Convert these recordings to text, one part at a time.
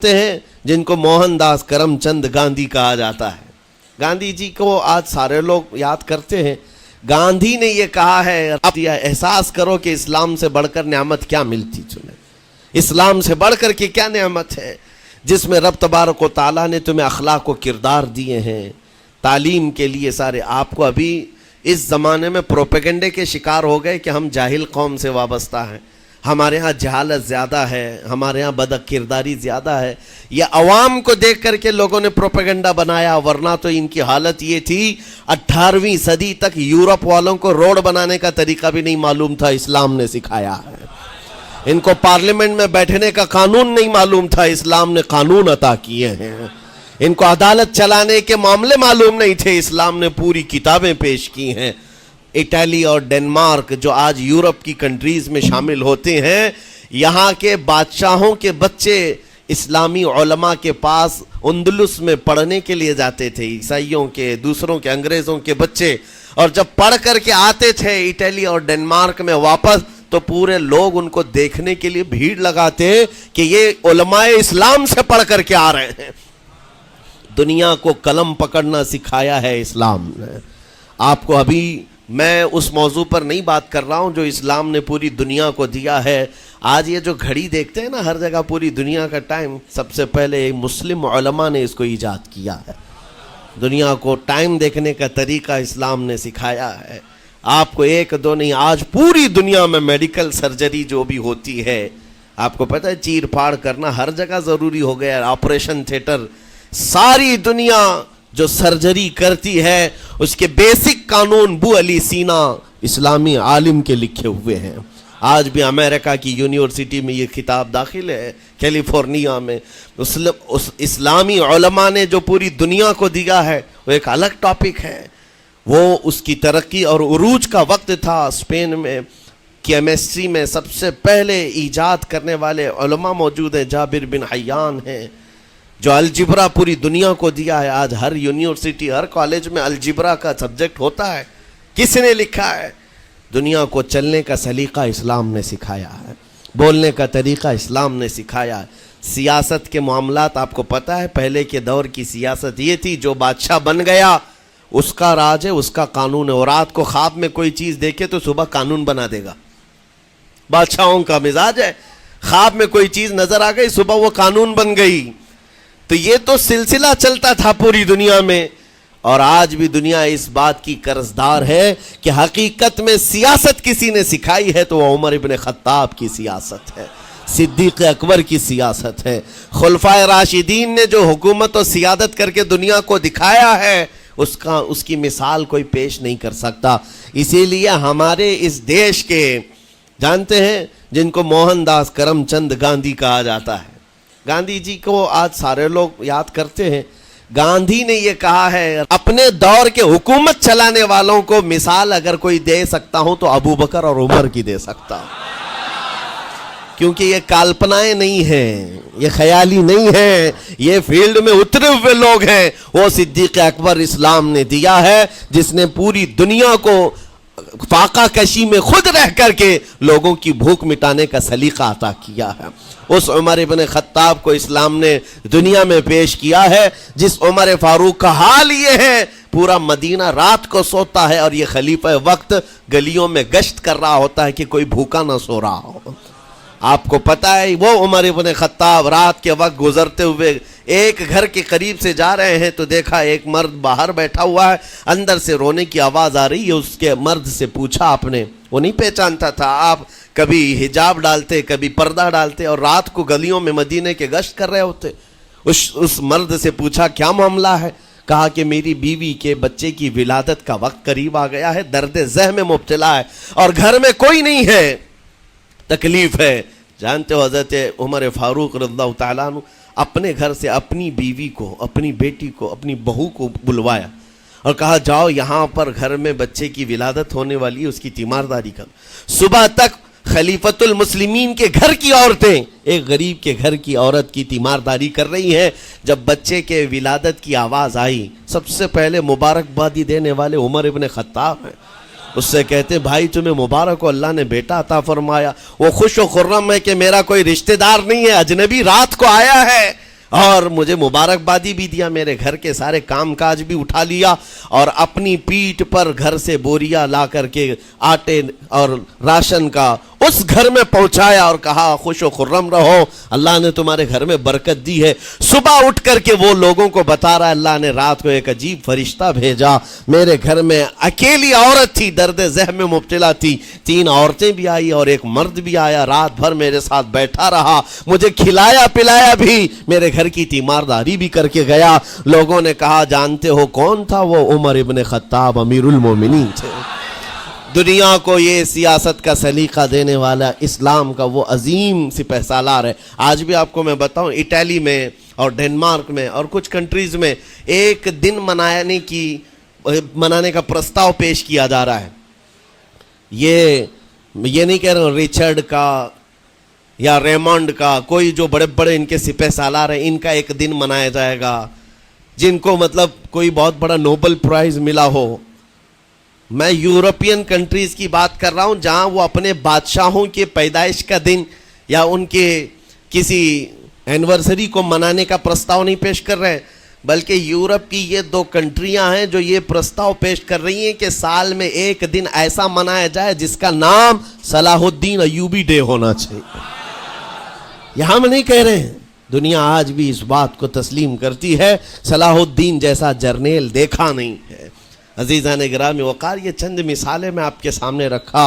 ہیں جن کو موہن داس کرم چند گاندھی کہا جاتا ہے۔ گاندھی جی کو آج سارے لوگ یاد کرتے ہیں۔ گاندھی نے یہ کہا ہے، اب احساس کرو کہ اسلام سے بڑھ کر نعمت کیا ملتی تمہیں، اسلام سے بڑھ کر کے کیا نعمت ہے جس میں رب تبارک و تعالیٰ نے تمہیں اخلاق و کردار دیے ہیں، تعلیم کے لیے سارے۔ آپ کو ابھی اس زمانے میں پروپیگنڈے کے شکار ہو گئے کہ ہم جاہل قوم سے وابستہ ہیں، ہمارے ہاں جہالت زیادہ ہے، ہمارے ہاں بد کرداری زیادہ ہے۔ یہ عوام کو دیکھ کر کے لوگوں نے پروپیگنڈا بنایا، ورنہ تو ان کی حالت یہ تھی 18ویں صدی تک یورپ والوں کو روڈ بنانے کا طریقہ بھی نہیں معلوم تھا، اسلام نے سکھایا ہے۔ ان کو پارلیمنٹ میں بیٹھنے کا قانون نہیں معلوم تھا، اسلام نے قانون عطا کیے ہیں۔ ان کو عدالت چلانے کے معاملے معلوم نہیں تھے، اسلام نے پوری کتابیں پیش کی ہیں۔ اٹلی اور ڈنمارک جو آج یورپ کی کنٹریز میں شامل ہوتے ہیں، یہاں کے بادشاہوں کے بچے اسلامی علماء کے پاس اندلس میں پڑھنے کے لیے جاتے تھے، عیسائیوں کے، دوسروں کے، انگریزوں کے بچے، اور جب پڑھ کر کے آتے تھے اٹلی اور ڈنمارک میں واپس تو پورے لوگ ان کو دیکھنے کے لیے بھیڑ لگاتے کہ یہ علماء اسلام سے پڑھ کر کے آ رہے ہیں۔ دنیا کو قلم پکڑنا سکھایا ہے اسلام نے۔ آپ کو ابھی میں اس موضوع پر نہیں بات کر رہا ہوں جو اسلام نے پوری دنیا کو دیا ہے۔ آج یہ جو گھڑی دیکھتے ہیں نا ہر جگہ پوری دنیا کا ٹائم، سب سے پہلے مسلم علماء نے اس کو ایجاد کیا ہے۔ دنیا کو ٹائم دیکھنے کا طریقہ اسلام نے سکھایا ہے۔ آپ کو ایک دو نہیں، آج پوری دنیا میں میڈیکل سرجری جو بھی ہوتی ہے، آپ کو پتہ ہے چیر پھاڑ کرنا ہر جگہ ضروری ہو گیا ہے، آپریشن تھیٹر، ساری دنیا جو سرجری کرتی ہے اس کے بیسک قانون بو علی سینا اسلامی عالم کے لکھے ہوئے ہیں۔ آج بھی امریکہ کی یونیورسٹی میں یہ کتاب داخل ہے، کیلیفورنیا میں۔ اس اسلامی علماء نے جو پوری دنیا کو دیا ہے وہ ایک الگ ٹاپک ہے۔ وہ اس کی ترقی اور عروج کا وقت تھا۔ اسپین میں کیمسٹری میں سب سے پہلے ایجاد کرنے والے علماء موجود ہیں، جابر بن حیان ہیں، جو الجبرا پوری دنیا کو دیا ہے۔ آج ہر یونیورسٹی، ہر کالج میں الجبرا کا سبجیکٹ ہوتا ہے۔ کس نے لکھا ہے؟ دنیا کو چلنے کا سلیقہ اسلام نے سکھایا ہے، بولنے کا طریقہ اسلام نے سکھایا ہے۔ سیاست کے معاملات آپ کو پتہ ہے، پہلے کے دور کی سیاست یہ تھی، جو بادشاہ بن گیا اس کا راج ہے، اس کا قانون ہے، اور رات کو خواب میں کوئی چیز دیکھے تو صبح قانون بنا دے گا۔ بادشاہوں کا مزاج ہے، خواب میں کوئی چیز نظر آ گئی، صبح وہ قانون بن گئی۔ تو یہ تو سلسلہ چلتا تھا پوری دنیا میں، اور آج بھی دنیا اس بات کی قرضدار ہے کہ حقیقت میں سیاست کسی نے سکھائی ہے تو وہ عمر ابن خطاب کی سیاست ہے، صدیق اکبر کی سیاست ہے۔ خلفائے راشدین نے جو حکومت و سیادت کر کے دنیا کو دکھایا ہے، اس کی مثال کوئی پیش نہیں کر سکتا۔ اسی لیے ہمارے اس دیش کے، جانتے ہیں جن کو موہن داس کرم چند گاندھی کہا جاتا ہے، گاندھی جی کو آج سارے لوگ یاد کرتے ہیں۔ گاندھی نے یہ کہا ہے، اپنے دور کے حکومت چلانے والوں کو مثال اگر کوئی دے سکتا ہوں تو ابو بکر اور عمر کی دے سکتا ہوں، کیونکہ یہ کالپنائیں نہیں ہیں، یہ خیالی نہیں ہیں، یہ فیلڈ میں اترے ہوئے لوگ ہیں۔ وہ صدیق اکبر اسلام نے دیا ہے، جس نے پوری دنیا کو فاقہ کشی میں خود رہ کر کے لوگوں کی بھوک مٹانے کا سلیقہ عطا کیا ہے۔ اس عمر ابن خطاب کو اسلام نے دنیا میں پیش کیا ہے، جس عمر فاروق کا حال یہ ہے، پورا مدینہ رات کو سوتا ہے اور یہ خلیفہ وقت گلیوں میں گشت کر رہا ہوتا ہے کہ کوئی بھوکا نہ سو رہا ہو۔ آپ کو پتہ ہے وہ عمر ابن خطاب رات کے وقت گزرتے ہوئے ایک گھر کے قریب سے جا رہے ہیں تو دیکھا ایک مرد باہر بیٹھا ہوا ہے، اندر سے رونے کی آواز آ رہی ہے۔ اس کے مرد سے پوچھا آپ نے، وہ نہیں پہچانتا تھا، آپ کبھی حجاب ڈالتے کبھی پردہ ڈالتے اور رات کو گلیوں میں مدینے کے گشت کر رہے ہوتے۔ اس مرد سے پوچھا کیا معاملہ ہے؟ کہا کہ میری بیوی کے بچے کی ولادت کا وقت قریب آ گیا ہے، درد ذہ میں مبتلا ہے اور گھر میں کوئی نہیں ہے، تکلیف ہے۔ جانتے ہو حضرت عمر فاروق رضی اللہ تعالیٰ عنہ اپنے گھر سے اپنی بیوی کو، اپنی بیٹی کو، اپنی بہو کو بلوایا اور کہا جاؤ یہاں پر گھر میں بچے کی ولادت ہونے والی ہے، اس کی تیمارداری کرو۔ صبح تک خلیفۃ المسلمین کے گھر کی عورتیں ایک غریب کے گھر کی عورت کی تیمارداری کر رہی ہیں۔ جب بچے کے ولادت کی آواز آئی، سب سے پہلے مبارکبادی دینے والے عمر ابن خطاب ہیں۔ اس سے کہتے بھائی تمہیں مبارک ہو، اللہ نے بیٹا عطا فرمایا۔ وہ خوش و خرم ہے کہ میرا کوئی رشتہ دار نہیں ہے، اجنبی رات کو آیا ہے اور مجھے مبارکبادی بھی دیا، میرے گھر کے سارے کام کاج بھی اٹھا لیا اور اپنی پیٹھ پر گھر سے بوریا لا کر کے آٹے اور راشن کا اس گھر میں پہنچایا اور کہا خوش و خرم رہو، اللہ نے تمہارے گھر میں برکت دی ہے۔ صبح اٹھ کر کے وہ لوگوں کو بتا رہا ہے اللہ نے رات کو ایک عجیب فرشتہ بھیجا، میرے گھر میں اکیلی عورت تھی، درد ذہن میں مبتلا تھی، 3 عورتیں بھی آئی اور ایک مرد بھی آیا، رات بھر میرے ساتھ بیٹھا رہا، مجھے کھلایا پلایا بھی، میرے گھر کی تیمارداری بھی کر کے گیا۔ لوگوں نے کہا جانتے ہو کون تھا وہ؟ عمر ابن خطاب امیر المومنین تھے۔ دنیا کو یہ سیاست کا سلیقہ دینے والا اسلام کا وہ عظیم سپہ سالار ہے۔ آج بھی آپ کو میں بتاؤں اٹلی میں اور ڈنمارک میں اور کچھ کنٹریز میں ایک دن منانے کا پرستاؤ پیش کیا جا رہا ہے۔ یہ نہیں کہہ رہا ہوں ریچرڈ کا یا ریمونڈ کا، کوئی جو بڑے بڑے ان کے سپہ سالار ہیں ان کا ایک دن منایا جائے گا، جن کو مطلب کوئی بہت بڑا نوبل پرائز ملا ہو۔ میں یورپین کنٹریز کی بات کر رہا ہوں جہاں وہ اپنے بادشاہوں کے پیدائش کا دن یا ان کے کسی اینیورسری کو منانے کا پرستاؤ نہیں پیش کر رہے، بلکہ یورپ کی یہ 2 کنٹریاں ہیں جو یہ پرستاؤ پیش کر رہی ہیں کہ سال میں ایک دن ایسا منایا جائے جس کا نام صلاح الدین ایوبی ڈے ہونا چاہیے۔ یہ ہم نہیں کہہ رہے ہیں، دنیا آج بھی اس بات کو تسلیم کرتی ہے، صلاح الدین جیسا جرنیل دیکھا نہیں ہے۔ عزیزان گرامی وقار، یہ چند مثالیں میں آپ کے سامنے رکھا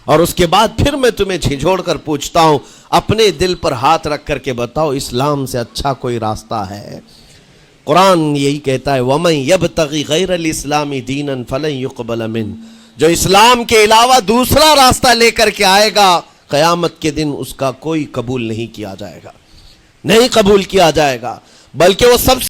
اور اس کے بعد پھر میں تمہیں جھنجھوڑ کر پوچھتا ہوں، اپنے دل پر ہاتھ رکھ کر کے بتاؤ اسلام سے اچھا کوئی راستہ ہے؟ قرآن یہی کہتا ہے وَمَن يَبْتَغِ غَيْرَ الْإِسْلَامِ دِينًا فَلَن يُقْبَلَ مِنْهُ، جو اسلام کے علاوہ دوسرا راستہ لے کر کے آئے گا قیامت کے دن اس کا کوئی قبول نہیں کیا جائے گا، نہیں قبول کیا جائے گا، بلکہ وہ سب